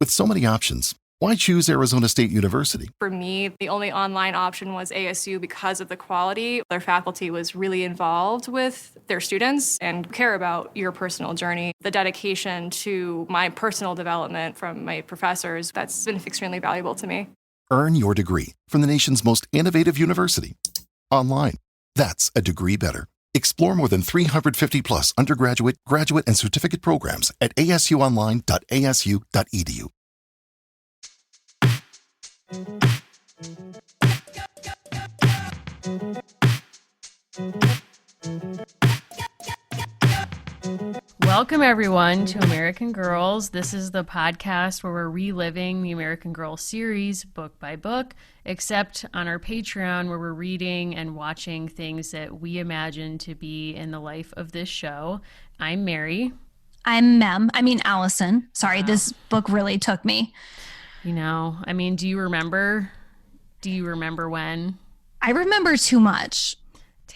With so many options, why choose Arizona State University? For me, the only online option was ASU because of the quality. Their faculty was really involved with their students and care about your personal journey. The dedication to my personal development from my professors, that's been extremely valuable to me. Earn your degree from the nation's most innovative university. Online. That's a degree better. Explore more than 350 plus undergraduate, graduate, and certificate programs at asuonline.asu.edu. Welcome, everyone, to American Girls. This is the podcast where we're reliving the American Girl series book by book, except on our Patreon where we're reading and watching things that we imagine to be in the life of this show. I'm Mary. I'm Allison. Sorry, wow. This book really took me. You know, I mean, do you remember when? I remember too much. Damn.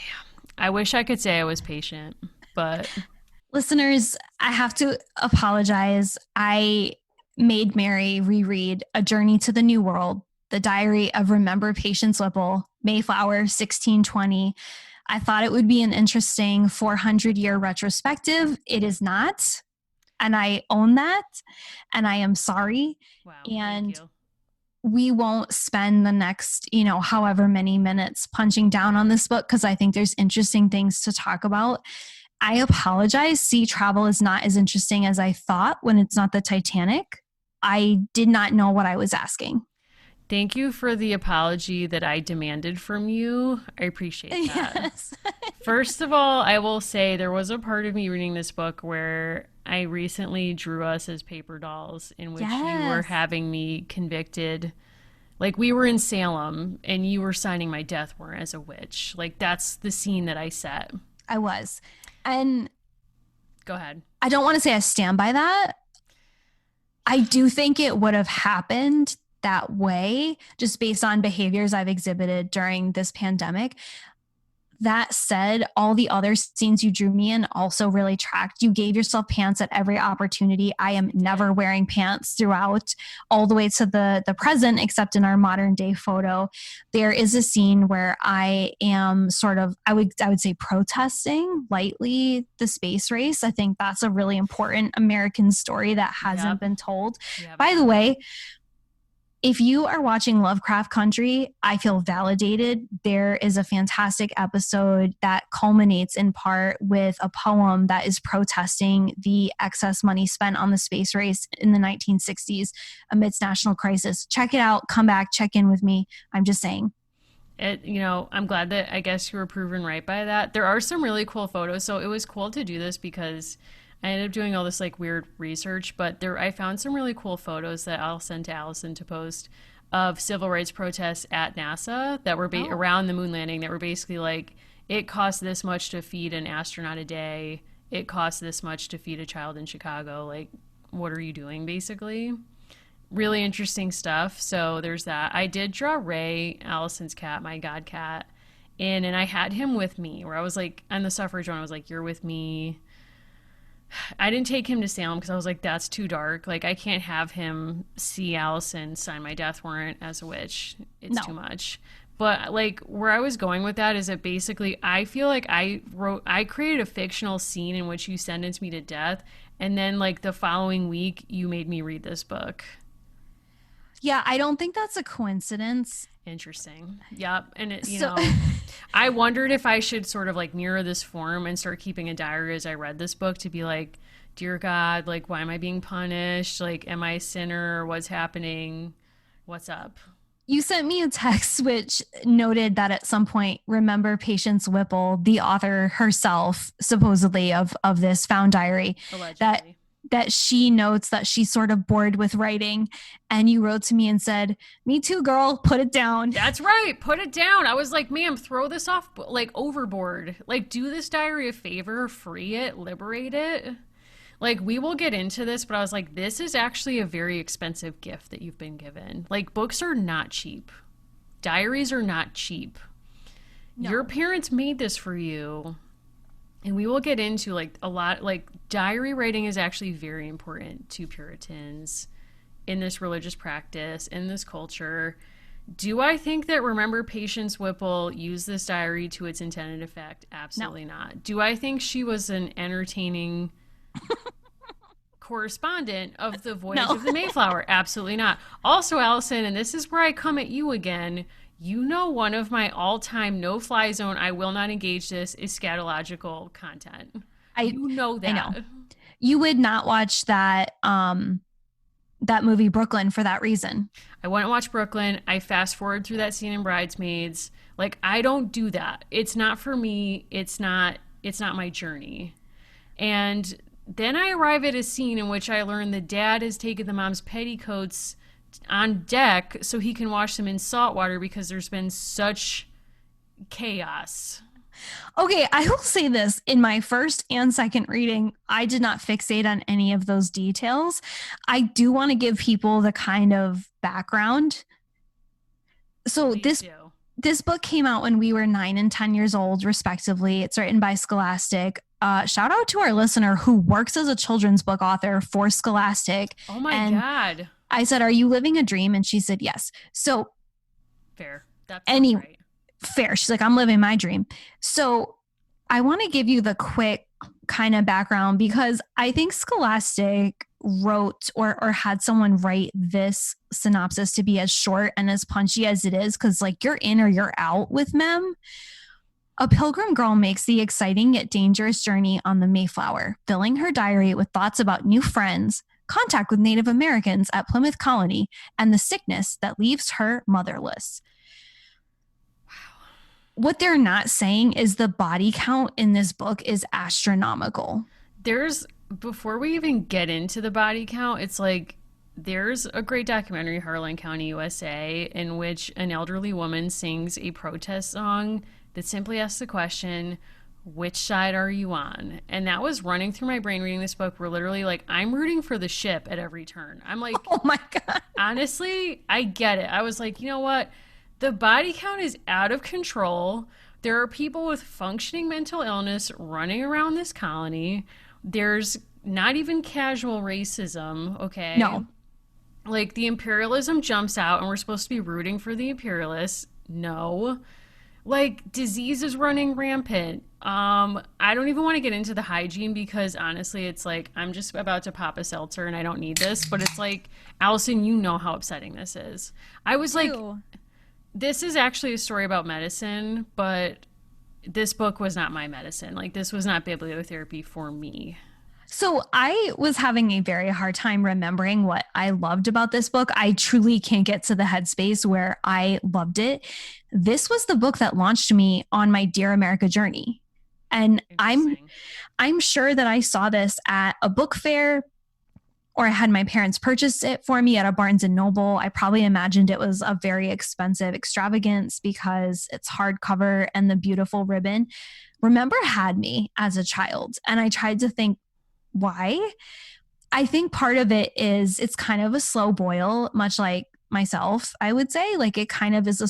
I wish I could say I was patient, but... Listeners, I have to apologize. I made Mary reread A Journey to the New World, the diary of Remember Patience Whipple, Mayflower, 1620. I thought it would be an interesting 400-year retrospective. It is not. And I own that. And I am sorry. Wow, and we won't spend the next, however many minutes punching down on this book because I think there's interesting things to talk about. I apologize. Sea travel is not as interesting as I thought when it's not the Titanic. I did not know what I was asking. Thank you for the apology that I demanded from you. I appreciate that. Yes. First of all, I will say there was a part of me reading this book where I recently drew us as paper dolls in which you were having me convicted. Like we were in Salem and you were signing my death warrant as a witch. Like that's the scene that I set. I was. And go ahead. I don't want to say I stand by that. I do think it would have happened that way just based on behaviors I've exhibited during this pandemic. That said, all the other scenes you drew me in also really tracked. You gave yourself pants at every opportunity. I am never wearing pants throughout all the way to the present, except in our modern day photo. There is a scene where I am sort of, I would say protesting lightly the space race. I think that's a really important American story that hasn't been told. Yep. By the way, if you are watching Lovecraft Country, I feel validated. There is a fantastic episode that culminates in part with a poem that is protesting the excess money spent on the space race in the 1960s amidst national crisis. Check it out. Come back. Check in with me. I'm just saying. I'm glad that I guess you were proven right by that. There are some really cool photos. So it was cool to do this because I ended up doing all this like weird research, but I found some really cool photos that I'll send to Allison to post of civil rights protests at NASA that were around the moon landing that were basically like, it costs this much to feed an astronaut a day. It costs this much to feed a child in Chicago. Like, what are you doing basically? Really interesting stuff. So there's that. I did draw Ray, Allison's cat, my god cat, and I had him with me where I was like, on the suffrage one, I was like, you're with me. I didn't take him to Salem because I was like, that's too dark. Like, I can't have him see Allison sign my death warrant as a witch. It's too much. But, like, where I was going with that is that basically I feel like I created a fictional scene in which you sentenced me to death. And then, like, the following week, you made me read this book. Yeah, I don't think that's a coincidence. Interesting. Yep. And I wondered if I should sort of like mirror this form and start keeping a diary as I read this book to be like, dear God, like, why am I being punished? Like, am I a sinner? What's happening? What's up? You sent me a text which noted that at some point, Remember Patience Whipple, the author herself, supposedly of this found diary, allegedly, that she notes that she's sort of bored with writing. And you wrote to me and said, me too, girl, put it down. That's right. Put it down. I was like, ma'am, throw this off like overboard. Like, do this diary a favor, free it, liberate it. Like, we will get into this, but I was like, this is actually a very expensive gift that you've been given. Like, books are not cheap. Diaries are not cheap. No. Your parents made this for you. And we will get into like a lot, like diary writing is actually very important to Puritans in this religious practice, in this culture. Do I think that Remember Patience Whipple used this diary to its intended effect? Absolutely not. Do I think she was an entertaining correspondent of the voyage of the Mayflower? Absolutely not. Also, Allison, and this is where I come at you again, you know, one of my all-time no-fly zone, I will not engage this, is scatological content. You know that. I know. You would not watch that that movie Brooklyn for that reason. I wouldn't watch Brooklyn. I fast forward through that scene in Bridesmaids. Like, I don't do that. It's not for me. It's not my journey. And then I arrive at a scene in which I learn the dad has taken the mom's petticoats on deck so he can wash them in salt water because there's been such chaos. Okay, I will say this. In my first and second reading, I did not fixate on any of those details. I do want to give people the kind of background. So this book came out when we were 9 and 10 years old, respectively. It's written by Scholastic. Shout out to our listener who works as a children's book author for Scholastic. Oh my God. I said, "Are you living a dream?" And she said, "Yes." So fair. That's right. Fair. She's like, "I'm living my dream." So I want to give you the quick kind of background because I think Scholastic wrote or had someone write this synopsis to be as short and as punchy as it is, because like you're in or you're out with Mem. A pilgrim girl makes the exciting yet dangerous journey on the Mayflower, filling her diary with thoughts about new friends, contact with Native Americans at Plymouth Colony, and the sickness that leaves her motherless. What they're not saying is the body count in this book is astronomical. Before we even get into the body count, it's like there's a great documentary, Harlan County, USA, in which an elderly woman sings a protest song that simply asks the question, which side are you on? And that was running through my brain reading this book. We're literally like, I'm rooting for the ship at every turn. I'm like, oh my God. Honestly, I get it. I was like, you know what? The body count is out of control. There are people with functioning mental illness running around this colony. There's not even casual racism, okay? No. Like, the imperialism jumps out and we're supposed to be rooting for the imperialists. No. Like, disease is running rampant. I don't even want to get into the hygiene because honestly, it's like, I'm just about to pop a seltzer and I don't need this. But it's like, Allison, you know how upsetting this is. I was like... This is actually a story about medicine, but this book was not my medicine. Like, this was not bibliotherapy for me. So I was having a very hard time remembering what I loved about this book. I truly can't get to the headspace where I loved it. This was the book that launched me on my Dear America journey. And I'm sure that I saw this at a book fair, or I had my parents purchase it for me at a Barnes and Noble. I probably imagined it was a very expensive extravagance because it's hardcover and the beautiful ribbon. Remember had me as a child. And I tried to think, why? I think part of it is it's kind of a slow boil, much like myself, I would say. Like it kind of is a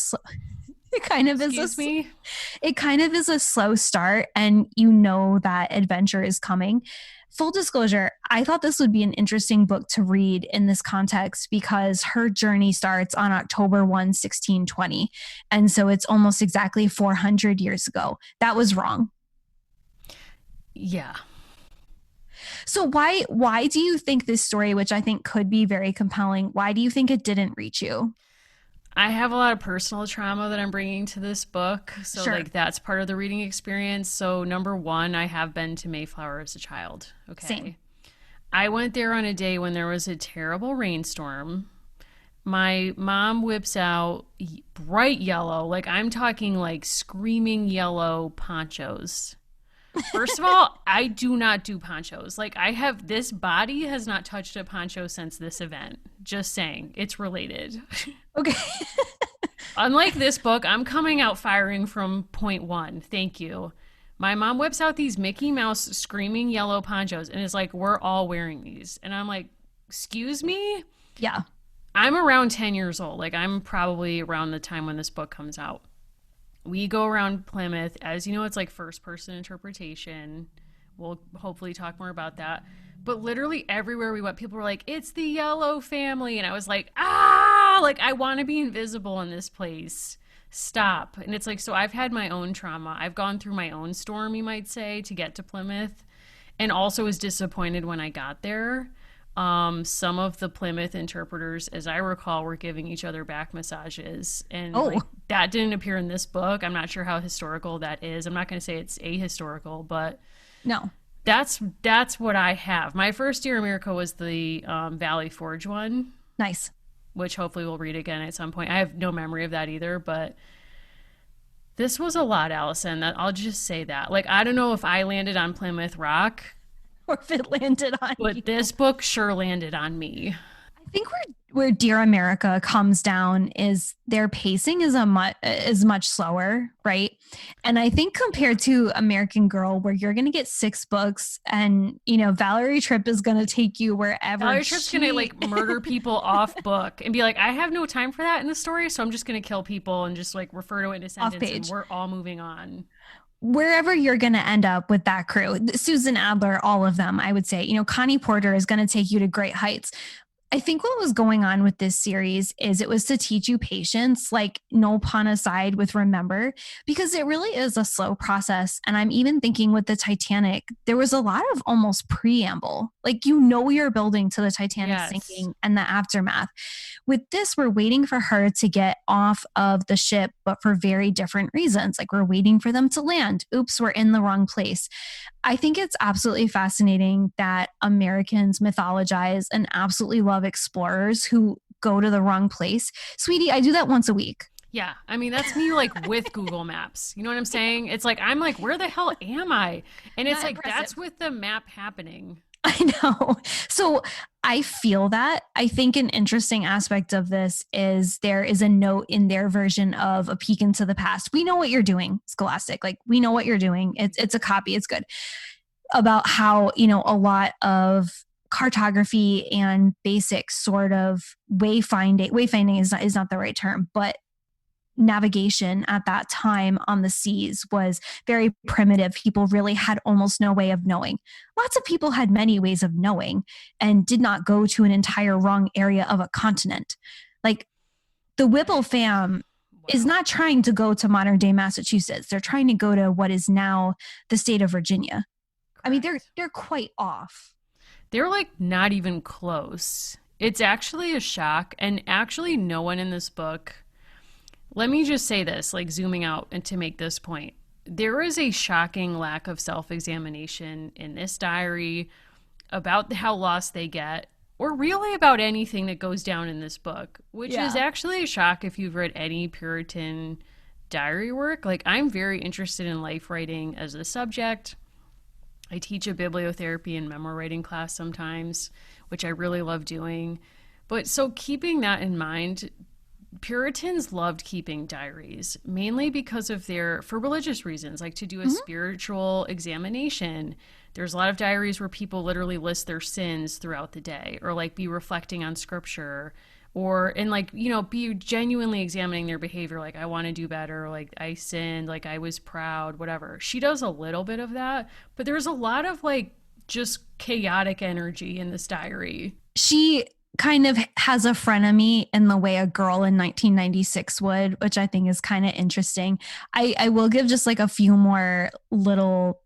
it kind of is a slow start, and you know that adventure is coming. Full disclosure, I thought this would be an interesting book to read in this context because her journey starts on October 1, 1620. And so it's almost exactly 400 years ago. That was wrong. Yeah. So why do you think this story, which I think could be very compelling, why do you think it didn't reach you? I have a lot of personal trauma that I'm bringing to this book. So sure. Like that's part of the reading experience. So number one, I have been to Mayflower as a child. Okay. Same. I went there on a day when there was a terrible rainstorm. My mom whips out bright yellow, like I'm talking like screaming yellow ponchos. First of all, I do not do ponchos. Like this body has not touched a poncho since this event. Just saying, it's related. Okay. Unlike this book, I'm coming out firing from point one. Thank you. My mom whips out these Mickey Mouse screaming yellow ponchos and is like, we're all wearing these. And I'm like, excuse me? Yeah. I'm around 10 years old. Like I'm probably around the time when this book comes out. We go around Plymouth. As you know, it's like first person interpretation. We'll hopefully talk more about that. But literally everywhere we went, people were like, it's the yellow family. And I was like, ah, like I want to be invisible in this place. Stop. And it's like, so I've had my own trauma. I've gone through my own storm, you might say, to get to Plymouth, and also was disappointed when I got there. Some of the Plymouth interpreters, as I recall, were giving each other back massages, and like, that didn't appear in this book. I'm not sure how historical that is. I'm not going to say it's ahistorical, but no, that's what I have. My first year in America was the Valley Forge one. Nice. Which hopefully we'll read again at some point. I have no memory of that either, but this was a lot, Allison. I'll just say that. Like, I don't know if I landed on Plymouth Rock, or if it landed on but you. This book sure landed on me. I think where Dear America comes down is their pacing is much slower, right? And I think compared to American Girl, where you're going to get 6 books, and Valerie Tripp is going to take you wherever. Valerie Tripp's going to like murder people off book and be like, I have no time for that in the story, so I'm just going to kill people and just like refer to it in a sentence, and we're all moving on. Wherever you're going to end up with that crew, Susan Adler, all of them, I would say, Connie Porter is going to take you to great heights. I think what was going on with this series is it was to teach you patience, like no pun aside with remember, because it really is a slow process. And I'm even thinking with the Titanic, there was a lot of almost preamble, like, you're building to the Titanic sinking and the aftermath. With this, we're waiting for her to get off of the ship, but for very different reasons. Like, we're waiting for them to land. Oops, we're in the wrong place. I think it's absolutely fascinating that Americans mythologize and absolutely love explorers who go to the wrong place. Sweetie, I do that once a week. Yeah. I mean, that's me like with Google Maps. You know what I'm saying? It's like, I'm like, where the hell am I? And it's like, that's with the map happening. I know. So I feel that. I think an interesting aspect of this is there is a note in their version of A Peek into the Past. We know what you're doing, Scholastic. Like, we know what you're doing. It's a copy. It's good. About how, a lot of cartography and basic sort of wayfinding is not the right term, but navigation at that time on the seas was very primitive. People really had almost no way of knowing. Lots of people had many ways of knowing and did not go to an entire wrong area of a continent. Like, the Whipple fam is not trying to go to modern day Massachusetts. They're trying to go to what is now the state of Virginia. Correct. I mean, they're quite off. They're like not even close. It's actually a shock. And actually no one in this book, let me just say this, like zooming out and to make this point, there is a shocking lack of self-examination in this diary about how lost they get, or really about anything that goes down in this book, which is actually a shock if you've read any Puritan diary work. Like, I'm very interested in life writing as a subject. I teach a bibliotherapy and memo writing class sometimes, which I really love doing. But so keeping that in mind, Puritans loved keeping diaries, mainly because of for religious reasons, like to do a spiritual examination. There's a lot of diaries where people literally list their sins throughout the day, or like be reflecting on scripture, and like, be genuinely examining their behavior. Like, I want to do better. Like, I sinned, like I was proud, whatever. She does a little bit of that, but there's a lot of like just chaotic energy in this diary. She kind of has a frenemy in the way a girl in 1996 would, which I think is kind of interesting. I will give just like a few more little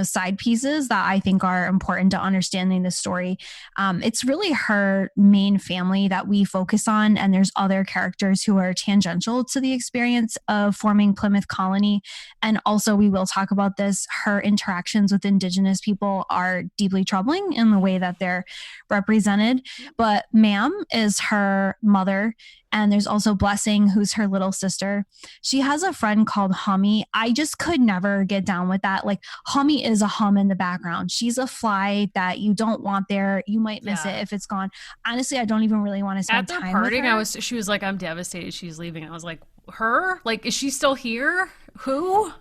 side pieces that I think are important to understanding the story. It's really her main family that we focus on, and there's other characters who are tangential to the experience of forming Plymouth Colony. And also, we will talk about this, her interactions with indigenous people are deeply troubling in the way that they're represented. But Ma'am is her mother, and there's also Blessing, who's her little sister. She has a friend called Hummy. I just could never get down with that. Like, Hummy is a hum in the background. She's a fly that you don't want there. You might miss it if it's gone. Honestly, I don't even really want to spend time parting, with her. She was like, I'm devastated she's leaving. I was like, her? Like, is she still here? Who?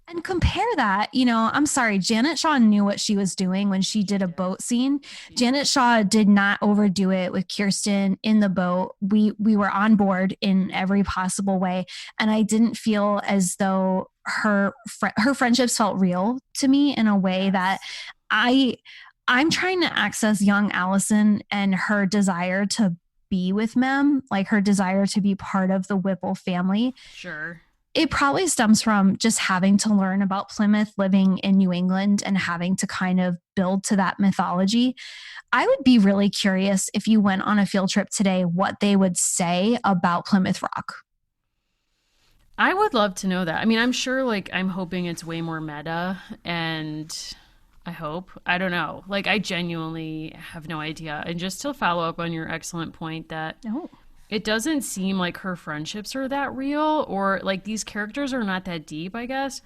And compare that, I'm sorry, Janet Shaw knew what she was doing when she did a boat scene. Janet Shaw did not overdo it with Kirsten in the boat. We were on board in every possible way. And I didn't feel as though her friendships felt real to me in a way that I I'm trying to access young Allison and her desire to be with Mem, like her desire to be part of the Whipple family. Sure. It probably stems from just having to learn about Plymouth, living in New England, and having to kind of build to that mythology. I would be really curious if you went on a field trip today, what they would say about Plymouth Rock. I would love to know that. I mean, I'm sure, like, I'm hoping it's way more meta, and I hope. I don't know. Like, I genuinely have no idea. And just to follow up on your excellent point that Oh. it doesn't seem like her friendships are that real, or like these characters are not that deep, I guess.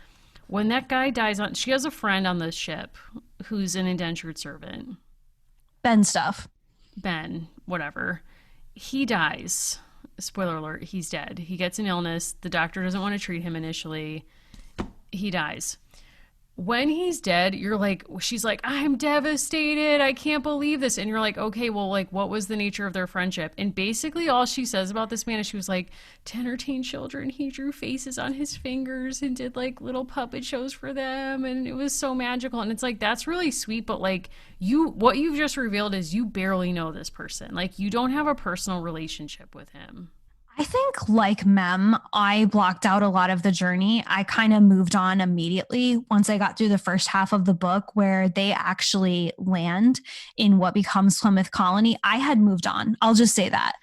When that guy dies on, she has a friend on the ship who's an indentured servant. Ben stuff. Ben, whatever. He dies. Spoiler alert, he's dead. He gets an illness. The doctor doesn't want to treat him initially. He dies. When he's dead, you're like, she's like, I'm devastated. I can't believe this. And you're like, okay, well, like, what was the nature of their friendship? And basically all she says about this man is she was like, to entertain children, he drew faces on his fingers and did like little puppet shows for them. And it was so magical. And it's like, that's really sweet. But like what you've just revealed is you barely know this person. Like you don't have a personal relationship with him. I think, like Mem, I blocked out a lot of the journey. I kind of moved on immediately once I got through the first half of the book where they actually land in what becomes Plymouth Colony. I had moved on. I'll just say that.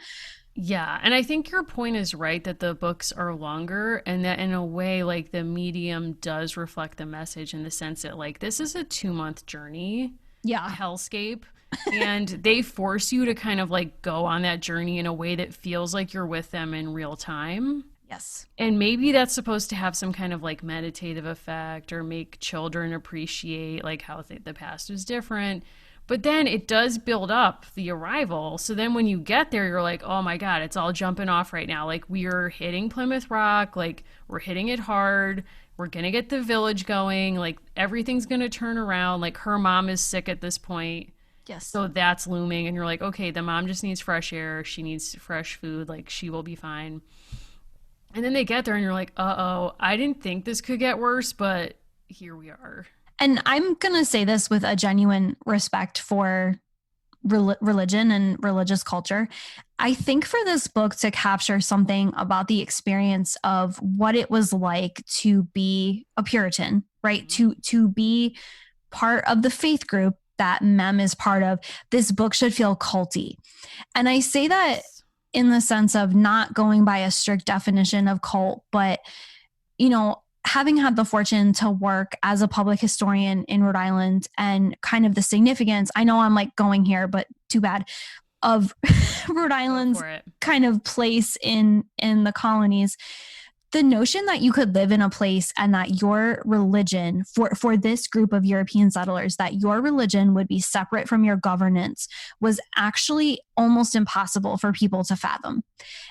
Yeah, and I think your point is right that the books are longer and that in a way, like the medium does reflect the message in the sense that like this is a 2-month journey. Yeah. Hellscape. And they force you to kind of like go on that journey in a way that feels like you're with them in real time. Yes. And maybe that's supposed to have some kind of like meditative effect or make children appreciate like how the past is different. But then it does build up the arrival. So then when you get there, you're like, oh my God, it's all jumping off right now. Like we're hitting Plymouth Rock, like we're hitting it hard. We're going to get the village going. Like everything's going to turn around. Like her mom is sick at this point. Yes. So that's looming. And you're like, okay, the mom just needs fresh air. She needs fresh food. Like she will be fine. And then they get there and you're like, uh-oh, I didn't think this could get worse, but here we are. And I'm going to say this with a genuine respect for religion and religious culture. I think for this book to capture something about the experience of what it was like to be a Puritan, right? Mm-hmm. To be part of the faith group that Mem is part of, this book should feel culty. And I say that in the sense of not going by a strict definition of cult, but, you know, having had the fortune to work as a public historian in Rhode Island and kind of the significance, I know I'm like going here, but too bad, of Rhode Island's kind of place in the colonies. The notion that you could live in a place and that your religion, for this group of European settlers, that your religion would be separate from your governance was actually almost impossible for people to fathom.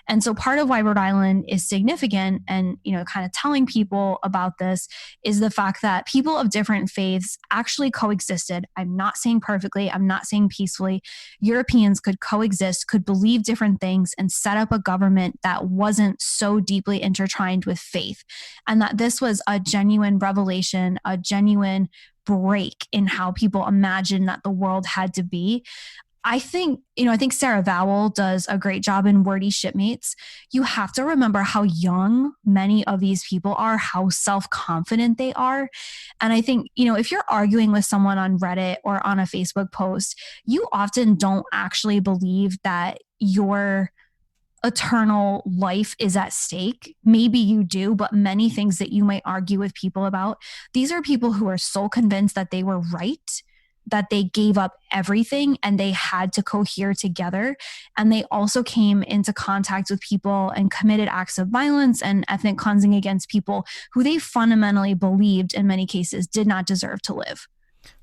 And so part of why Rhode Island is significant and, you know, kind of telling people about this is the fact that people of different faiths actually coexisted. I'm not saying perfectly. I'm not saying peacefully. Europeans could coexist, could believe different things and set up a government that wasn't so deeply intertwined with faith. And that this was a genuine revelation, a genuine break in how people imagined that the world had to be. I think Sarah Vowell does a great job in Wordy Shipmates. You have to remember how young many of these people are, how self-confident they are. And I think, you know, if you're arguing with someone on Reddit or on a Facebook post, you often don't actually believe that your eternal life is at stake. Maybe you do, but many things that you might argue with people about, these are people who are so convinced that they were right, that they gave up everything and they had to cohere together. And they also came into contact with people and committed acts of violence and ethnic cleansing against people who they fundamentally believed in many cases did not deserve to live.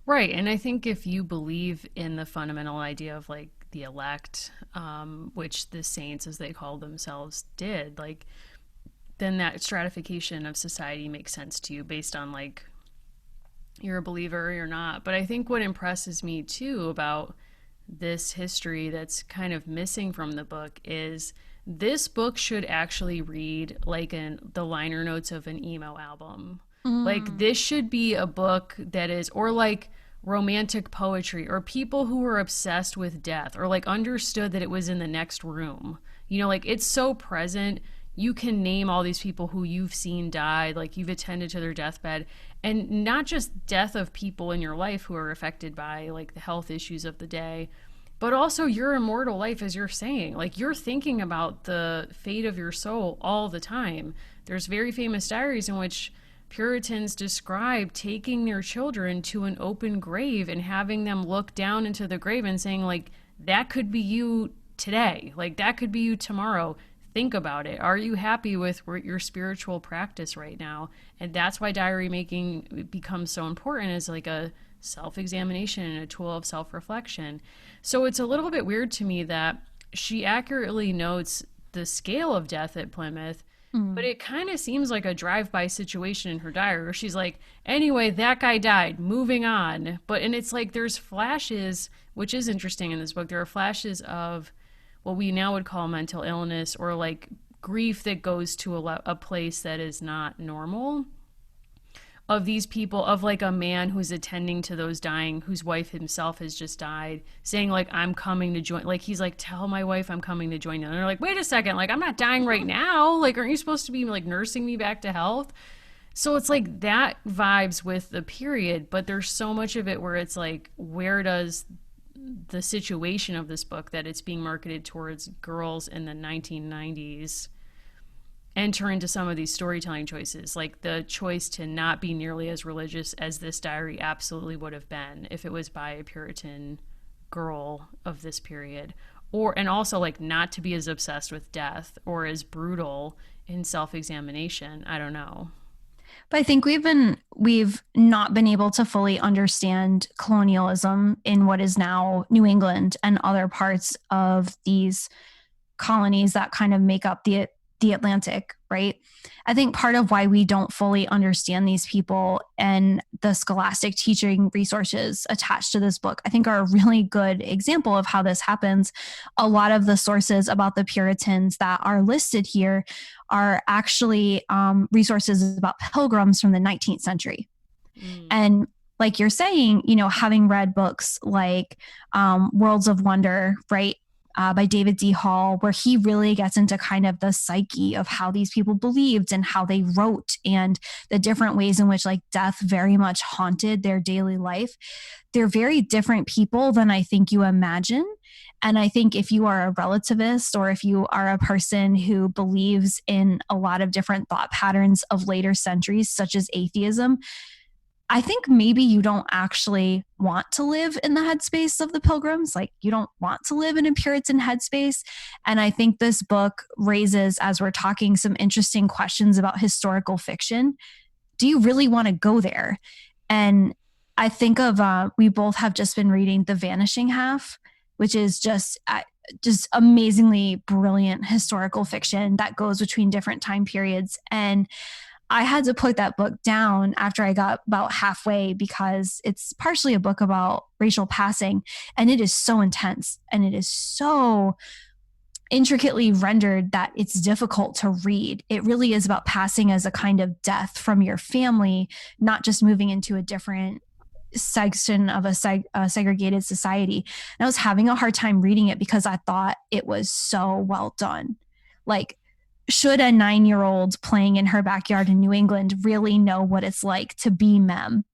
Right. And I think if you believe in the fundamental idea of like the elect, which the saints, as they call themselves, did, like, then that stratification of society makes sense to you based on like, you're a believer or you're not. But I think what impresses me too about this history that's kind of missing from the book is this book should actually read like the liner notes of an emo album. Like this should be a book that is, or like romantic poetry, or people who were obsessed with death, or like understood that it was in the next room. You know, like it's so present. You can name all these people who you've seen died, like you've attended to their deathbed, and not just death of people in your life who are affected by like the health issues of the day, but also your immortal life, as you're saying. Like you're thinking about the fate of your soul all the time. There's very famous diaries in which Puritans describe taking their children to an open grave and having them look down into the grave and saying, like, that could be you today. Like, that could be you tomorrow. Think about it. Are you happy with your spiritual practice right now? And that's why diary making becomes so important as like a self-examination and a tool of self-reflection. So it's a little bit weird to me that she accurately notes the scale of death at Plymouth, but it kind of seems like a drive-by situation in her diary where she's like, anyway, that guy died, moving on. And it's like there's flashes, which is interesting in this book. There are flashes of what we now would call mental illness, or like grief that goes to a place that is not normal. Of these people, of like a man who's attending to those dying, whose wife himself has just died, saying like, I'm coming to join. Like he's like, tell my wife I'm coming to join you. And they're like, wait a second, like I'm not dying right now. Like, aren't you supposed to be like nursing me back to health? So it's like that vibes with the period, but there's so much of it where it's like, where does the situation of this book that it's being marketed towards girls in the 1990s enter into some of these storytelling choices, like the choice to not be nearly as religious as this diary absolutely would have been if it was by a Puritan girl of this period, and also like not to be as obsessed with death or as brutal in self-examination. I don't know. But I think we've not been able to fully understand colonialism in what is now New England and other parts of these colonies that kind of make up the Atlantic, right? I think part of why we don't fully understand these people and the scholastic teaching resources attached to this book, I think are a really good example of how this happens. A lot of the sources about the Puritans that are listed here are actually resources about pilgrims from the 19th century. And like you're saying, you know, having read books like Worlds of Wonder, right? By David D. Hall, where he really gets into kind of the psyche of how these people believed and how they wrote and the different ways in which like death very much haunted their daily life. They're very different people than I think you imagine. And I think if you are a relativist, or if you are a person who believes in a lot of different thought patterns of later centuries, such as atheism, I think maybe you don't actually want to live in the headspace of the Pilgrims. Like you don't want to live in a Puritan headspace. And I think this book raises, as we're talking, some interesting questions about historical fiction. Do you really want to go there? And I think of, we both have just been reading The Vanishing Half, which is just amazingly brilliant historical fiction that goes between different time periods. And I had to put that book down after I got about halfway because it's partially a book about racial passing, and it is so intense and it is so intricately rendered that it's difficult to read. It really is about passing as a kind of death from your family, not just moving into a different section of a segregated society. And I was having a hard time reading it because I thought it was so well done. Like, should a 9-year-old playing in her backyard in New England really know what it's like to be Mem?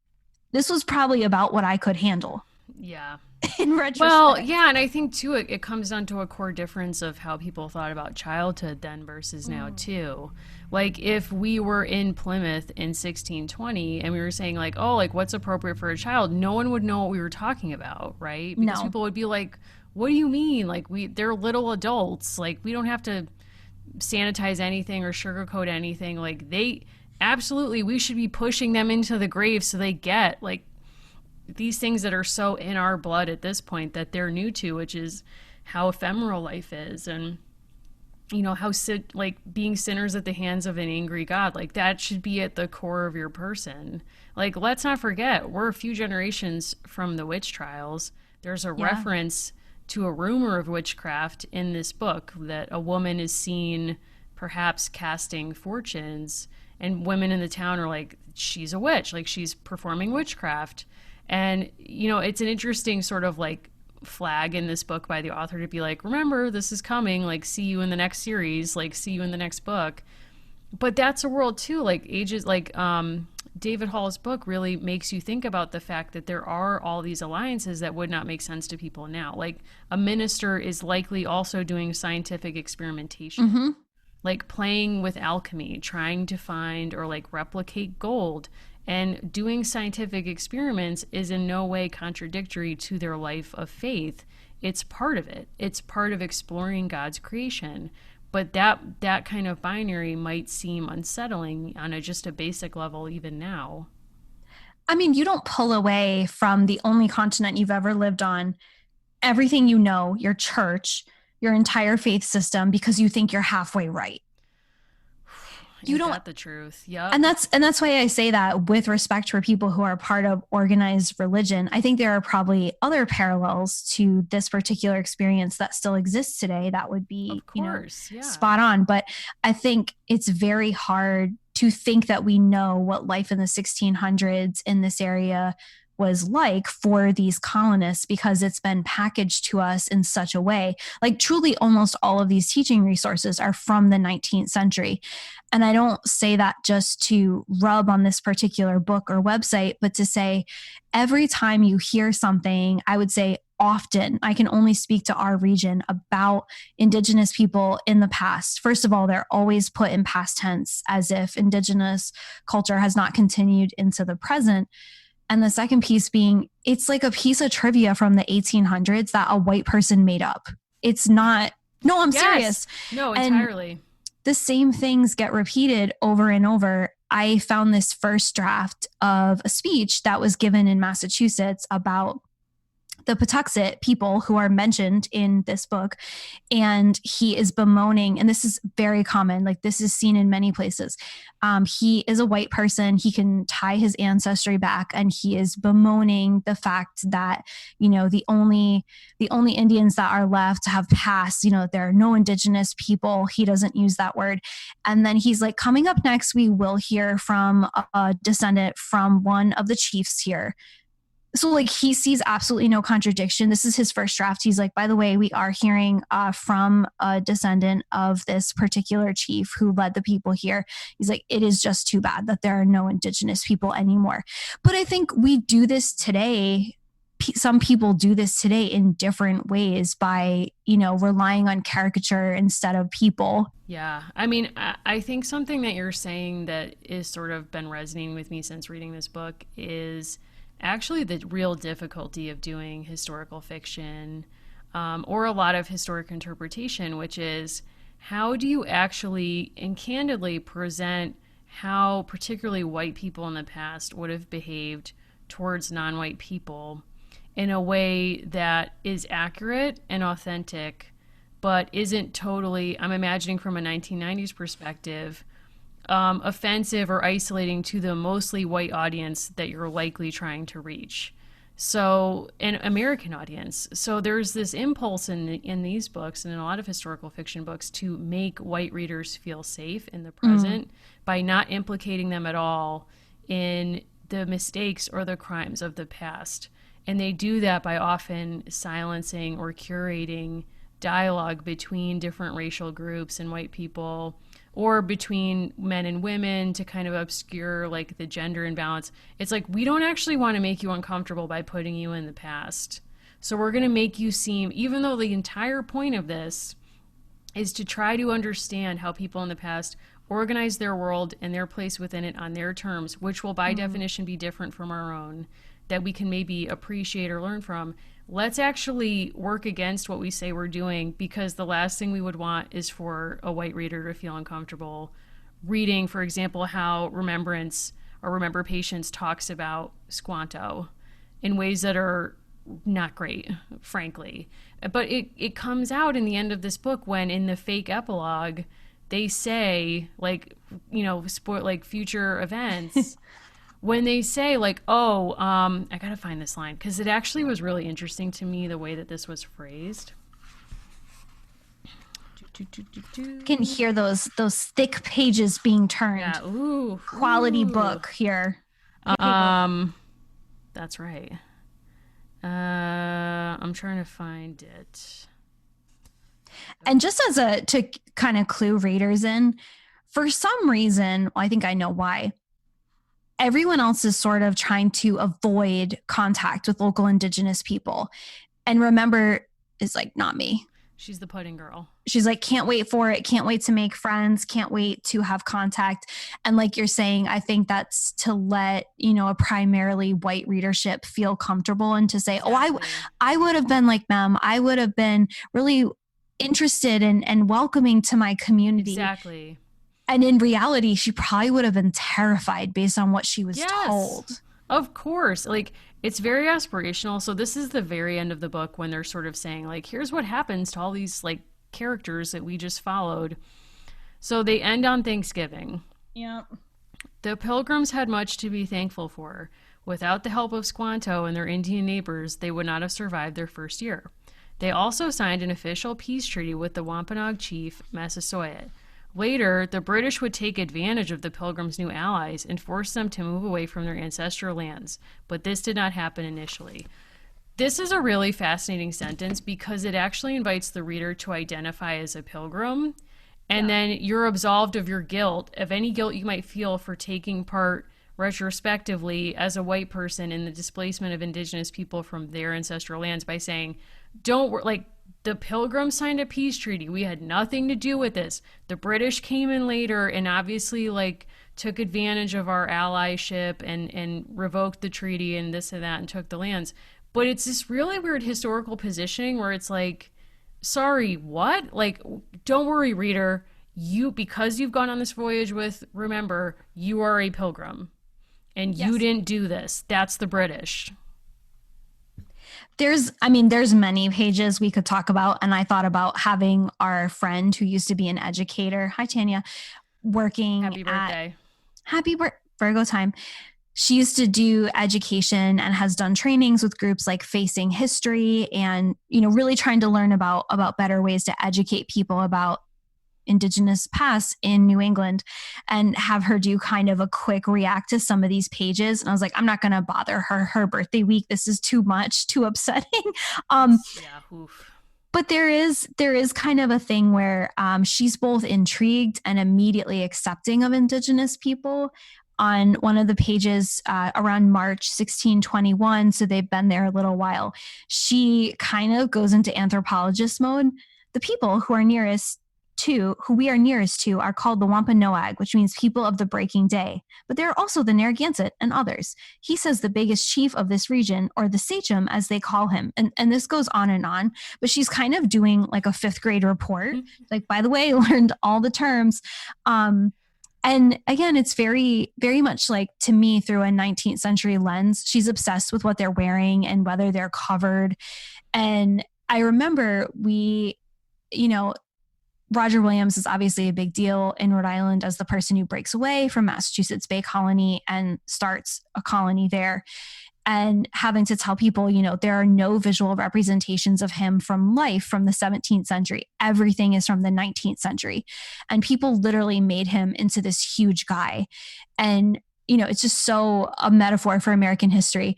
This was probably about what I could handle. Yeah. In retrospect. Well, yeah, and I think too it comes down to a core difference of how people thought about childhood then versus now too. Like if we were in Plymouth in 1620 and we were saying like, oh, like what's appropriate for a child, no one would know what we were talking about, right? Because people would be like, what do you mean? Like they're little adults. Like we don't have to sanitize anything or sugarcoat anything. Like we should be pushing them into the grave so they get like these things that are so in our blood at this point that they're new to, which is how ephemeral life is, and you know how like being sinners at the hands of an angry God, like that should be at the core of your person. Like let's not forget, we're a few generations from the witch trials. There's a reference to a rumor of witchcraft in this book, that a woman is seen perhaps casting fortunes, and women in the town are like, she's a witch, like she's performing witchcraft. And, you know, it's an interesting sort of like flag in this book by the author to be like, remember, this is coming, like, see you in the next series, like, see you in the next book. But that's a world too, like ages, like David Hall's book really makes you think about the fact that there are all these alliances that would not make sense to people now. Like a minister is likely also doing scientific experimentation, like playing with alchemy, trying to find or like replicate gold. And doing scientific experiments is in no way contradictory to their life of faith. It's part of it. It's part of exploring God's creation. But that kind of binary might seem unsettling on just a basic level even now. I mean, you don't pull away from the only continent you've ever lived on, everything you know, your church, your entire faith system, because you think you're halfway right. You don't. The truth. Yeah. And that's why I say that with respect for people who are part of organized religion. I think there are probably other parallels to this particular experience that still exists today that would be, spot on. But I think it's very hard to think that we know what life in the 1600s in this area was like for these colonists, because it's been packaged to us in such a way. Like truly almost all of these teaching resources are from the 19th century. And I don't say that just to rub on this particular book or website, but to say every time you hear something, I would say often, I can only speak to our region, about indigenous people in the past. First of all, they're always put in past tense as if indigenous culture has not continued into the present. And the second piece being, it's like a piece of trivia from the 1800s that a white person made up. It's not, no, I'm serious. No, entirely. And the same things get repeated over and over. I found this first draft of a speech that was given in Massachusetts about the Patuxet people who are mentioned in this book. And he is bemoaning, and this is very common, like this is seen in many places. He is a white person. He can tie his ancestry back, and he is bemoaning the fact that, you know, the only Indians that are left have passed, you know, there are no indigenous people. He doesn't use that word. And then he's like, coming up next, we will hear from a descendant from one of the chiefs here. So like he sees absolutely no contradiction. This is his first draft. He's like, by the way, we are hearing from a descendant of this particular chief who led the people here. He's like, it is just too bad that there are no indigenous people anymore. But I think we do this today. Some people do this today in different ways by, you know, relying on caricature instead of people. Yeah. I mean, I think something that you're saying that is sort of been resonating with me since reading this book is actually the real difficulty of doing historical fiction or a lot of historic interpretation, which is how do you actually and candidly present how particularly white people in the past would have behaved towards non-white people in a way that is accurate and authentic, but isn't totally, I'm imagining from a 1990s perspective, offensive or isolating to the mostly white audience that you're likely trying to reach. So, an American audience. So there's this impulse in these books and in a lot of historical fiction books to make white readers feel safe in the present by not implicating them at all in the mistakes or the crimes of the past. And they do that by often silencing or curating dialogue between different racial groups and white people, or between men and women to kind of obscure like the gender imbalance. It's like, we don't actually want to make you uncomfortable by putting you in the past. So we're going to make you seem, even though the entire point of this is to try to understand how people in the past organize their world and their place within it on their terms, which will by definition be different from our own, that we can maybe appreciate or learn from. Let's actually work against what we say we're doing, because the last thing we would want is for a white reader to feel uncomfortable reading, for example, how Remembrance or Remember Patience talks about Squanto in ways that are not great, frankly. But it comes out in the end of this book when in the fake epilogue, they say, like, you know, like future events, when they say like, oh, I gotta find this line because it actually was really interesting to me the way that this was phrased. You can hear those thick pages being turned. Yeah, ooh, quality book here. That's right. I'm trying to find it. And just to kind of clue readers in, for some reason, well, I think I know why, everyone else is sort of trying to avoid contact with local indigenous people. And Remember is like, not me. She's the pudding girl. She's like, can't wait for it. Can't wait to make friends. Can't wait to have contact. And like you're saying, I think that's to let, a primarily white readership feel comfortable and to say, Exactly. I would have been like them. I would have been really interested and welcoming to my community. Exactly. And in reality, she probably would have been terrified based on what she was told. Of course. Like, it's very aspirational. So this is the very end of the book when they're sort of saying, like, here's what happens to all these, like, characters that we just followed. So they end on Thanksgiving. Yeah. The Pilgrims had much to be thankful for. Without the help of Squanto and their Indian neighbors, they would not have survived their first year. They also signed an official peace treaty with the Wampanoag chief, Massasoit. Later, the British would take advantage of the Pilgrims' new allies and force them to move away from their ancestral lands, but this did not happen initially. This is a really fascinating sentence because it actually invites the reader to identify as a pilgrim, and then you're absolved of your guilt, of any guilt you might feel for taking part retrospectively as a white person in the displacement of indigenous people from their ancestral lands by saying, don't worry, like, the Pilgrims signed a peace treaty. We had nothing to do with this. The British came in later and obviously, like, took advantage of our allyship and revoked the treaty and this and that and took the lands. But it's this really weird historical positioning where it's like, sorry, what? Like, don't worry, reader. Because you've gone on this voyage with Remember, you are a pilgrim. And you didn't do this. That's the British. There's many pages we could talk about. And I thought about having our friend who used to be an educator, hi Tanya, working Happy birthday. Virgo time. She used to do education and has done trainings with groups like Facing History and, really trying to learn about better ways to educate people about Indigenous past in New England, and have her do kind of a quick react to some of these pages. And I was like, I'm not going to bother her birthday week. This is too much, too upsetting. But there is kind of a thing where she's both intrigued and immediately accepting of Indigenous people. On one of the pages around March 1621, so they've been there a little while, she kind of goes into anthropologist mode. The people who we are nearest to are called the Wampanoag, which means people of the breaking day. But there are also the Narragansett and others. He says the biggest chief of this region, or the sachem as they call him. And this goes on, but she's kind of doing like a 5th grade report. Like, by the way, learned all the terms. And again, it's very, very much like, to me, through a 19th century lens, she's obsessed with what they're wearing and whether they're covered. And I remember Roger Williams is obviously a big deal in Rhode Island as the person who breaks away from Massachusetts Bay Colony and starts a colony there. And having to tell people, there are no visual representations of him from life from the 17th century. Everything is from the 19th century. And people literally made him into this huge guy. And, it's just so a metaphor for American history.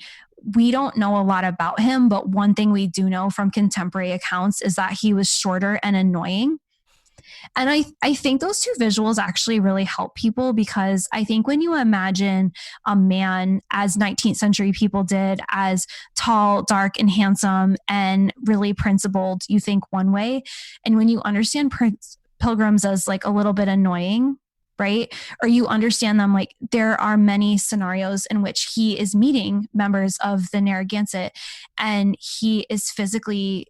We don't know a lot about him, but one thing we do know from contemporary accounts is that he was shorter and annoying. And I think those two visuals actually really help people, because I think when you imagine a man, as 19th century people did, as tall, dark, and handsome and really principled, you think one way. And when you understand pilgrims as like a little bit annoying, right? Or you understand them like there are many scenarios in which he is meeting members of the Narragansett and he is physically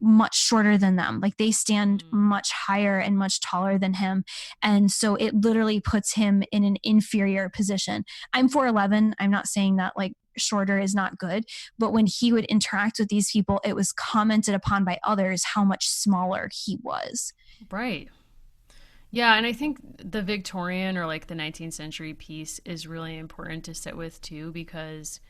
much shorter than them. Like they stand much higher and much taller than him. And so it literally puts him in an inferior position. I'm 4'11". I'm not saying that like shorter is not good, but when he would interact with these people, it was commented upon by others how much smaller he was. Right. Yeah, and I think the Victorian or like the 19th century piece is really important to sit with too, because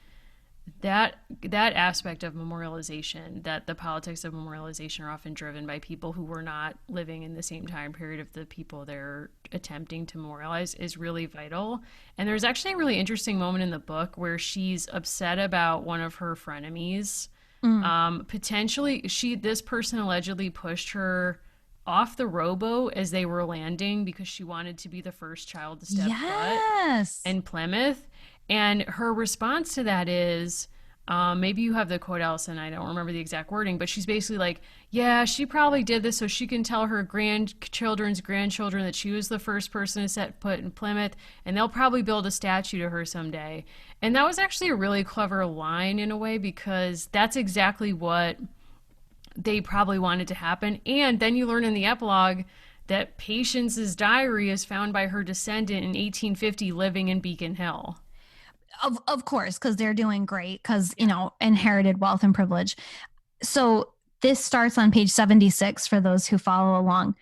that aspect of memorialization, that the politics of memorialization are often driven by people who were not living in the same time period of the people they're attempting to memorialize, is really vital. And there's actually a really interesting moment in the book where she's upset about one of her frenemies. Potentially, this person allegedly pushed her off the rowboat as they were landing because she wanted to be the first child to step foot in Plymouth. And her response to that is, maybe you have the quote, Allison, I don't remember the exact wording, but she's basically like, yeah, she probably did this so she can tell her grandchildren's grandchildren that she was the first person to set foot in Plymouth, and they'll probably build a statue to her someday. And that was actually a really clever line in a way, because that's exactly what they probably wanted to happen. And then you learn in the epilogue that Patience's diary is found by her descendant in 1850 living in Beacon Hill. Of course, because they're doing great, because, you know, inherited wealth and privilege. So this starts on page 76 for those who follow along.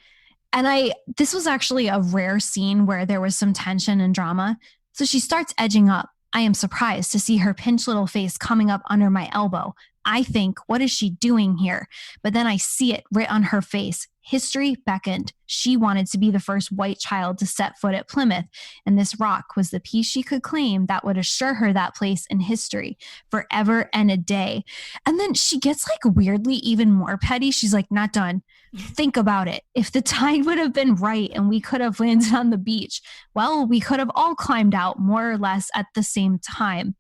And this was actually a rare scene where there was some tension and drama. So she starts edging up. I am surprised to see her pinched little face coming up under my elbow. I think, what is she doing here? But then I see it writ on her face. History beckoned. She wanted to be the first white child to set foot at Plymouth, and this rock was the piece she could claim that would assure her that place in history forever and a day. And then she gets like weirdly even more petty. She's like, not done. Think about it. If the tide would have been right and we could have landed on the beach, well, we could have all climbed out more or less at the same time.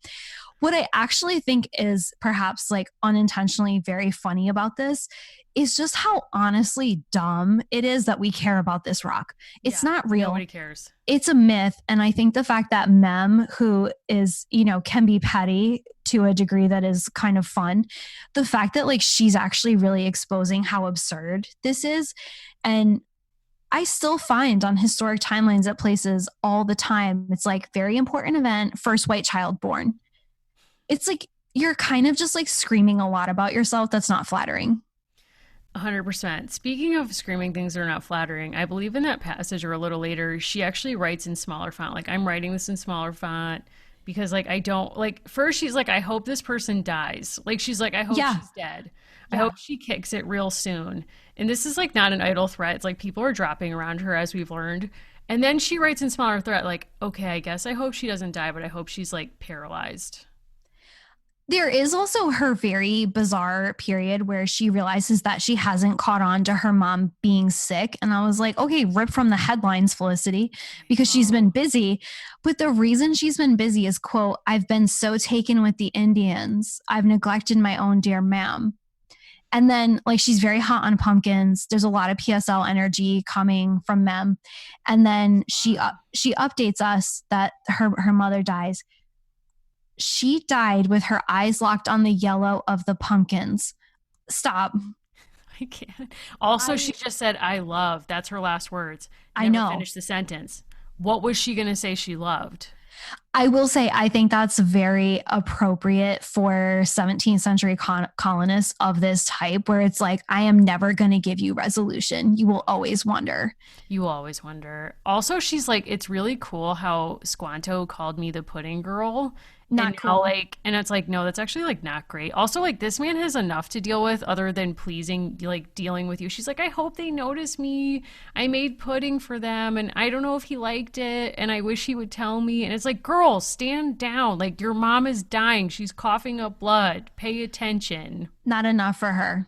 What I actually think is perhaps like unintentionally very funny about this is just how honestly dumb it is that we care about this rock. It's not real. Nobody cares. It's a myth. And I think the fact that Mem, who is, you know, can be petty to a degree that is kind of fun, the fact that like she's actually really exposing how absurd this is. And I still find on historic timelines at places all the time, it's like very important event, first white child born. It's like you're kind of just like screaming a lot about yourself that's not flattering. 100%. Speaking of screaming things that are not flattering, I believe in that passage or a little later, she actually writes in smaller font. Like, I'm writing this in smaller font because, like, I don't, like, first she's like, I hope this person dies. Like, she's like, I hope she's dead. I hope she kicks it real soon. And this is, like, not an idle threat. It's like people are dropping around her, as we've learned. And then she writes in smaller threat, like, okay, I guess I hope she doesn't die, but I hope she's, like, paralyzed. There is also her very bizarre period where she realizes that she hasn't caught on to her mom being sick. And I was like, okay, rip from the headlines, Felicity, because she's been busy. But the reason she's been busy is, quote, I've been so taken with the Indians. I've neglected my own dear ma'am. And then like she's very hot on pumpkins. There's a lot of PSL energy coming from Mem. And then she updates us that her mother dies. She died with her eyes locked on the yellow of the pumpkins. Stop. I can't. Also, she just said, I love. That's her last words. Never I know. Finished the sentence. What was she going to say she loved? I will say, I think that's very appropriate for 17th century colonists of this type, where it's like, I am never going to give you resolution. You will always wonder. You will always wonder. Also, she's like, it's really cool how Squanto called me the pudding girl. Not cool. Like, and it's like, no, that's actually like not great. Also, like, this man has enough to deal with other than pleasing, like dealing with you. She's like, I hope they notice me. I made pudding for them and I don't know if he liked it and I wish he would tell me. And it's like, girl, stand down. Like, your mom is dying. She's coughing up blood. Pay attention. Not enough for her.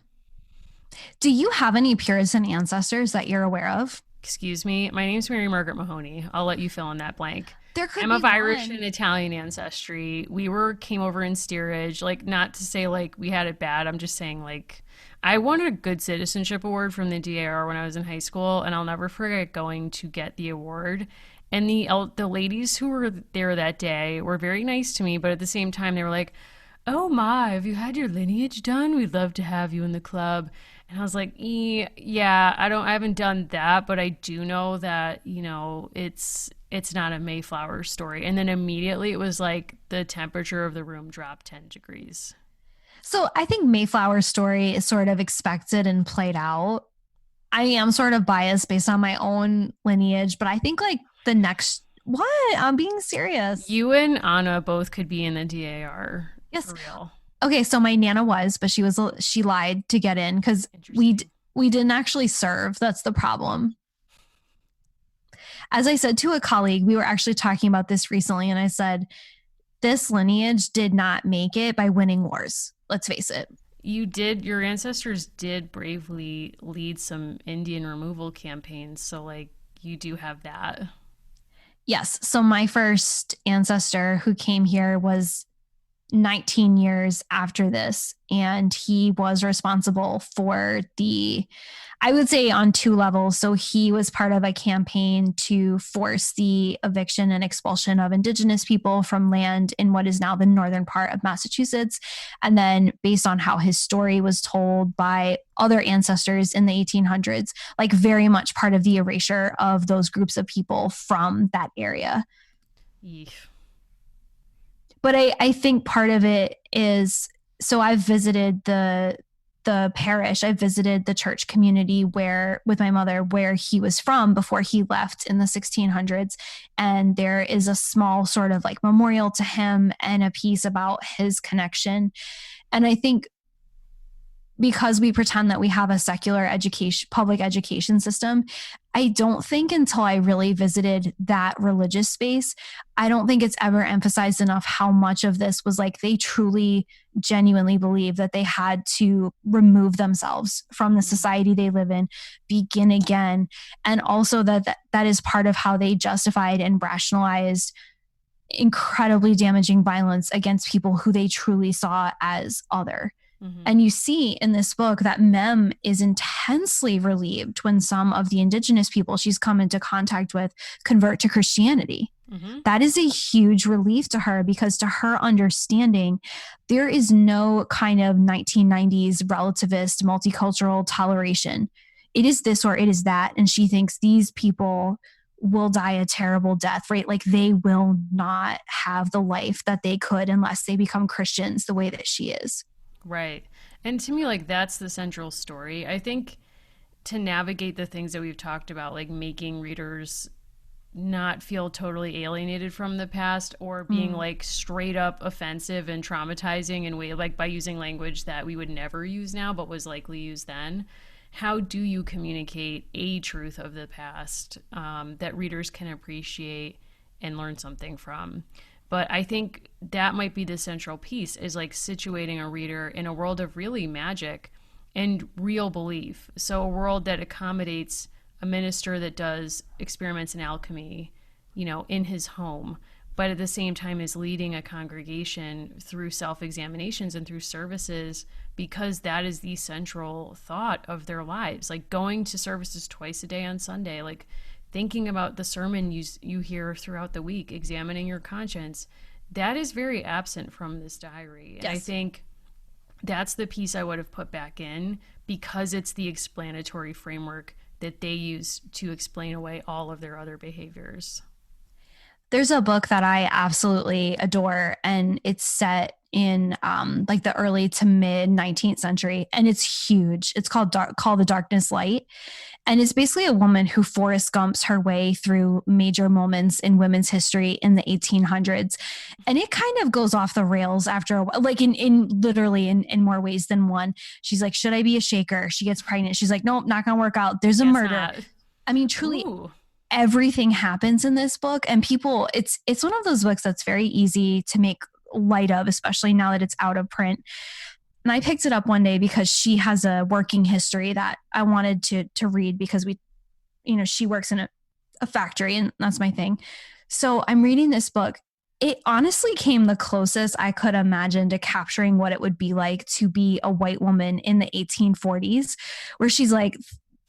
Do you have any Puritan ancestors that you're aware of? Excuse me. My name's Mary Margaret Mahoney. I'll let you fill in that blank. I'm of Irish and Italian ancestry. We came over in steerage. Like, not to say like we had it bad. I'm just saying like I won a good citizenship award from the DAR when I was in high school, and I'll never forget going to get the award. And the ladies who were there that day were very nice to me, but at the same time they were like, "Oh my, have you had your lineage done? We'd love to have you in the club." And I was like, yeah, I haven't done that, but I do know that, you know, it's not a Mayflower story. And then immediately it was like the temperature of the room dropped 10 degrees. So I think Mayflower's story is sort of expected and played out. I am sort of biased based on my own lineage, but I think like what? I'm being serious. You and Anna both could be in the DAR. Yes. For real. Okay, so my Nana was, but she lied to get in because we didn't actually serve. That's the problem. As I said to a colleague, we were actually talking about this recently, and I said, this lineage did not make it by winning wars. Let's face it. Your ancestors did bravely lead some Indian removal campaigns. So, like, you do have that. Yes. So my first ancestor who came here was 19 years after this. And he was responsible for I would say on two levels. So he was part of a campaign to force the eviction and expulsion of indigenous people from land in what is now the northern part of Massachusetts. And then based on how his story was told by other ancestors in the 1800s, like very much part of the erasure of those groups of people from that area. Eesh. But I think part of it is, so I've visited the parish, I visited the church community with my mother, where he was from before he left in the 1600s. And there is a small sort of like memorial to him and a piece about his connection. And I think because we pretend that we have a secular public education system, I don't think until I really visited that religious space, I don't think it's ever emphasized enough how much of this was like they truly, genuinely believe that they had to remove themselves from the society they live in, begin again. And also that is part of how they justified and rationalized incredibly damaging violence against people who they truly saw as other. And you see in this book that Mem is intensely relieved when some of the indigenous people she's come into contact with convert to Christianity. That is a huge relief to her, because to her understanding, there is no kind of 1990s relativist multicultural toleration. It is this or it is that. And she thinks these people will die a terrible death, right? Like they will not have the life that they could unless they become Christians the way that she is. Right. And to me, like, that's the central story. I think to navigate the things that we've talked about, like making readers not feel totally alienated from the past, or being like straight up offensive and traumatizing in way, like by using language that we would never use now but was likely used then. How do you communicate a truth of the past that readers can appreciate and learn something from? But I think that might be the central piece, is like situating a reader in a world of really magic and real belief. So a world that accommodates a minister that does experiments in alchemy, in his home, but at the same time is leading a congregation through self-examinations and through services, because that is the central thought of their lives. Like going to services twice a day on Sunday, like thinking about the sermon you hear throughout the week, examining your conscience. That is very absent from this diary. And I think that's the piece I would have put back in, because it's the explanatory framework that they use to explain away all of their other behaviors. There's a book that I absolutely adore, and it's set in like the early to mid 19th century, and it's huge. It's called the Darkness Light. And it's basically a woman who Forrest Gumps her way through major moments in women's history in the 1800s. And it kind of goes off the rails after a while, like in literally in more ways than one. She's like, should I be a shaker? She gets pregnant. She's like, nope, not going to work out. There's a murder. Not. I mean, truly. Ooh. Everything happens in this book, and people, it's one of those books that's very easy to make light of, especially now that it's out of print. And I picked it up one day because she has a working history that I wanted to read, because she works in a factory, and that's my thing. So I'm reading this book. It honestly came the closest I could imagine to capturing what it would be like to be a white woman in the 1840s, where she's like,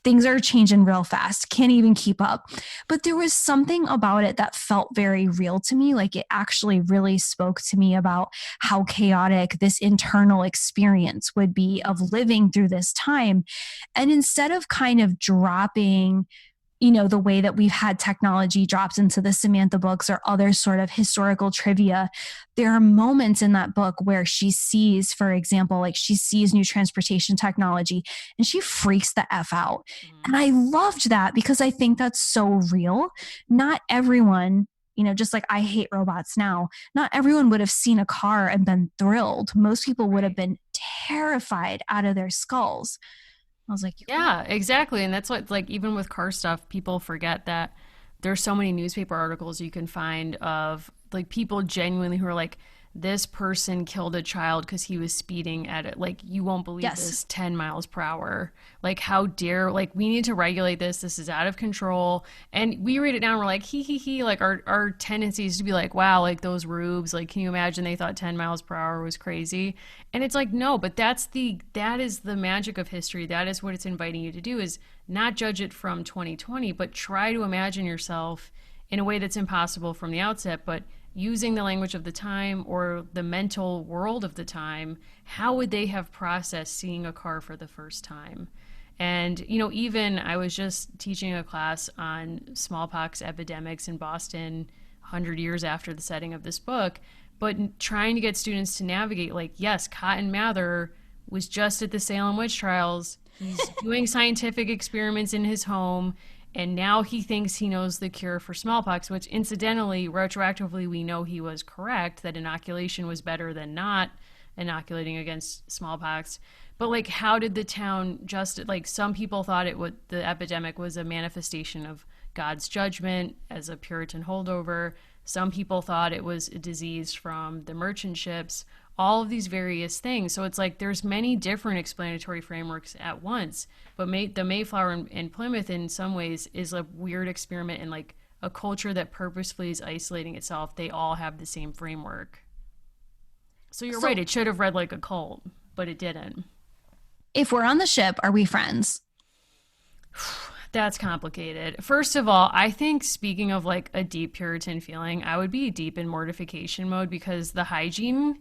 things are changing real fast, can't even keep up. But there was something about it that felt very real to me. Like it actually really spoke to me about how chaotic this internal experience would be of living through this time. And instead of kind of dropping, the way that we've had technology dropped into the Samantha books or other sort of historical trivia, there are moments in that book where she sees, for example, like she sees new transportation technology and she freaks the F out. And I loved that, because I think that's so real. Not everyone just like I hate robots now, not everyone would have seen a car and been thrilled. Most people would have been terrified out of their skulls. I was like, Yeah, exactly. And that's what, like, even with car stuff, people forget that there's so many newspaper articles you can find of like people genuinely who are like, this person killed a child because he was speeding at it. Like, you won't believe yes, this, 10 miles per hour. Like, how dare, like, we need to regulate this. This is out of control. And we read it down. We're like, he. Like, our tendency is to be like, wow, like those rubes. Like, can you imagine they thought 10 miles per hour was crazy? And it's like, no, but that is the magic of history. That is what it's inviting you to do, is not judge it from 2020, but try to imagine yourself in a way that's impossible from the outset, but using the language of the time or the mental world of the time. How would they have processed seeing a car for the first time? And, even I was just teaching a class on smallpox epidemics in Boston 100 years after the setting of this book, but trying to get students to navigate, like, yes, Cotton Mather was just at the Salem witch trials. He's doing scientific experiments in his home. And now he thinks he knows the cure for smallpox, which incidentally, retroactively, we know he was correct, that inoculation was better than not inoculating against smallpox. But like, how did the town just, like, some people thought the epidemic was a manifestation of God's judgment as a Puritan holdover. Some people thought it was a disease from the merchant ships, all of these various things. So it's like there's many different explanatory frameworks at once. But the Mayflower in Plymouth, in some ways, is a weird experiment in like a culture that purposefully is isolating itself. They all have the same framework. So you're right. It should have read like a cult, but it didn't. If we're on the ship, are we friends? That's complicated. First of all, I think, speaking of like a deep Puritan feeling, I would be deep in mortification mode because the hygiene,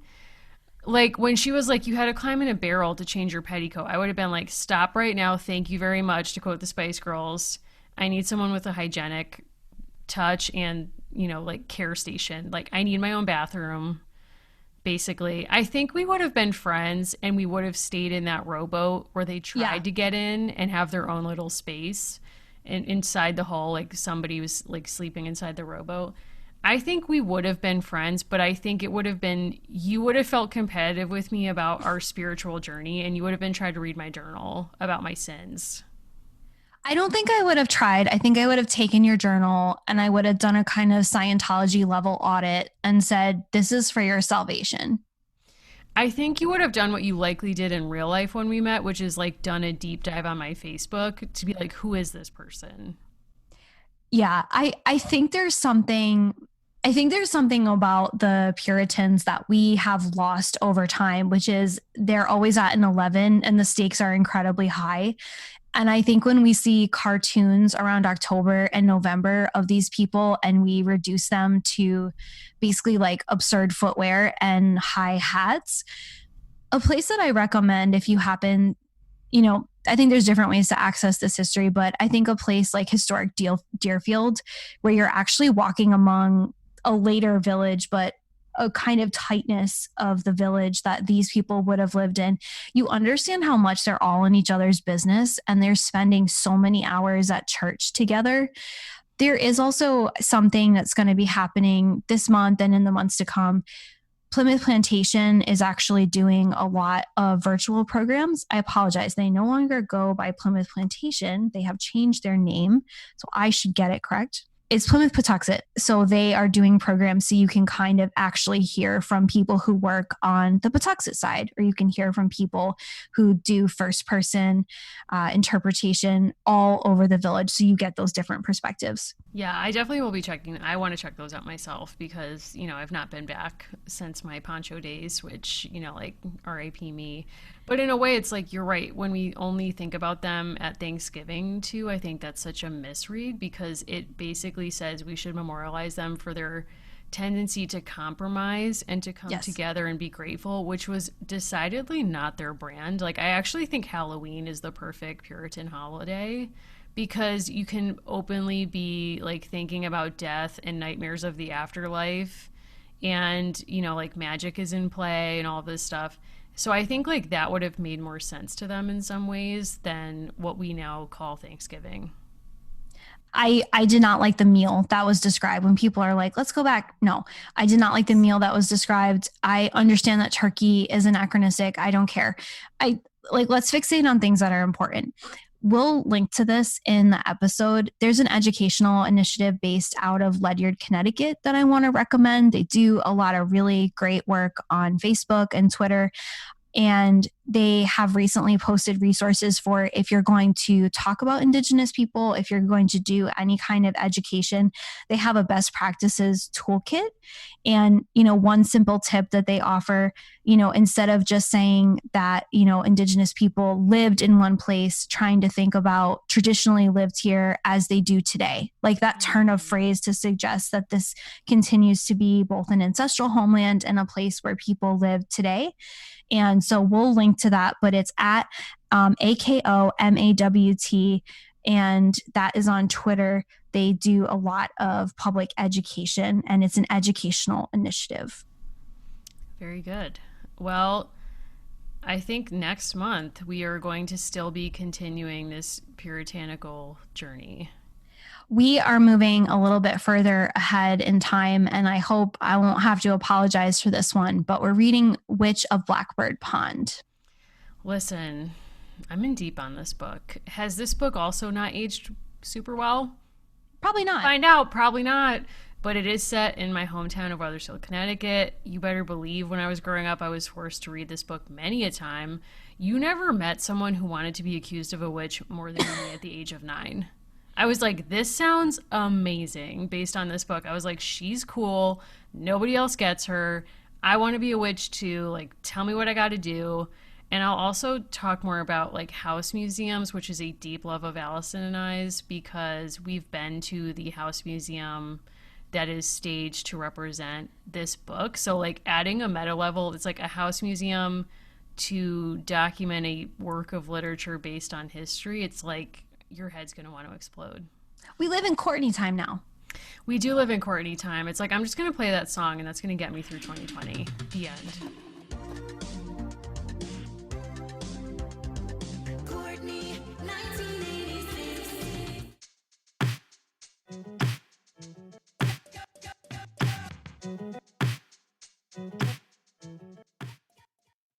like when she was like, you had to climb in a barrel to change your petticoat, I would have been like, stop right now. Thank you very much, to quote the Spice Girls. I need someone with a hygienic touch and, like care station. Like, I need my own bathroom, basically. I think we would have been friends and we would have stayed in that rowboat where they tried to get in and have their own little space. And inside the hull, like somebody was like sleeping inside the rowboat. I think we would have been friends, but I think it would have been, you would have felt competitive with me about our spiritual journey, and you would have been trying to read my journal about my sins. I don't think I would have tried. I think I would have taken your journal and I would have done a kind of Scientology level audit and said, this is for your salvation. I think you would have done what you likely did in real life when we met, which is like done a deep dive on my Facebook to be like, who is this person? Yeah, I think there's something about the Puritans that we have lost over time, which is they're always at an 11 and the stakes are incredibly high. And I think when we see cartoons around October and November of these people and we reduce them to basically like absurd footwear and high hats, a place that I recommend if you happen, I think there's different ways to access this history, but I think a place like historic Deerfield, where you're actually walking among a later village, but a kind of tightness of the village that these people would have lived in. You understand how much they're all in each other's business and they're spending so many hours at church together. There is also something that's going to be happening this month and in the months to come. Plymouth Plantation is actually doing a lot of virtual programs. I apologize. They no longer go by Plymouth Plantation. They have changed their name, so I should get it correct. It's Plymouth Patuxet. So they are doing programs so you can kind of actually hear from people who work on the Patuxet side, or you can hear from people who do first person interpretation all over the village. So you get those different perspectives. Yeah, I definitely will be checking. I want to check those out myself because, I've not been back since my poncho days, which, like RIP me. But in a way, it's like, you're right. When we only think about them at Thanksgiving too, I think that's such a misread because it basically says we should memorialize them for their tendency to compromise and to come together and be grateful, which was decidedly not their brand. Like, I actually think Halloween is the perfect Puritan holiday because you can openly be like thinking about death and nightmares of the afterlife, and like magic is in play and all this stuff. So I think like that would have made more sense to them in some ways than what we now call Thanksgiving. I did not like the meal that was described when people are like, let's go back. No, I did not like the meal that was described. I understand that turkey is anachronistic. I don't care. Let's fixate on things that are important. We'll link to this in the episode. There's an educational initiative based out of Ledyard, Connecticut that I want to recommend. They do a lot of really great work on Facebook and Twitter. And they have recently posted resources for if you're going to talk about Indigenous people, if you're going to do any kind of education, they have a best practices toolkit. And, one simple tip that they offer, instead of just saying that, Indigenous people lived in one place, trying to think about traditionally lived here as they do today, like that turn of phrase to suggest that this continues to be both an ancestral homeland and a place where people live today. And so we'll link to that, but it's at Akomawt, and that is on Twitter. They do a lot of public education, and it's an educational initiative. Very good. Well, I think next month we are going to still be continuing this puritanical journey. We are moving a little bit further ahead in time, and I hope I won't have to apologize for this one, but we're reading Witch of Blackbird Pond. Listen, I'm in deep on this book. Has this book also not aged super well? Probably not. Find out. Probably not. But it is set in my hometown of Wethersfield, Connecticut. You better believe when I was growing up, I was forced to read this book many a time. You never met someone who wanted to be accused of a witch more than me at the age of 9. I was like, this sounds amazing based on this book. I was like, she's cool. Nobody else gets her. I want to be a witch too. Like, tell me what I got to do. And I'll also talk more about like house museums, which is a deep love of Allison and I's, because we've been to the house museum that is staged to represent this book. So like adding a meta level, it's like a house museum to document a work of literature based on history. It's like, your head's going to want to explode. We live in Courtney time now. We do live in Courtney time. It's like, I'm just going to play that song and that's going to get me through 2020. The end. Courtney, 1986.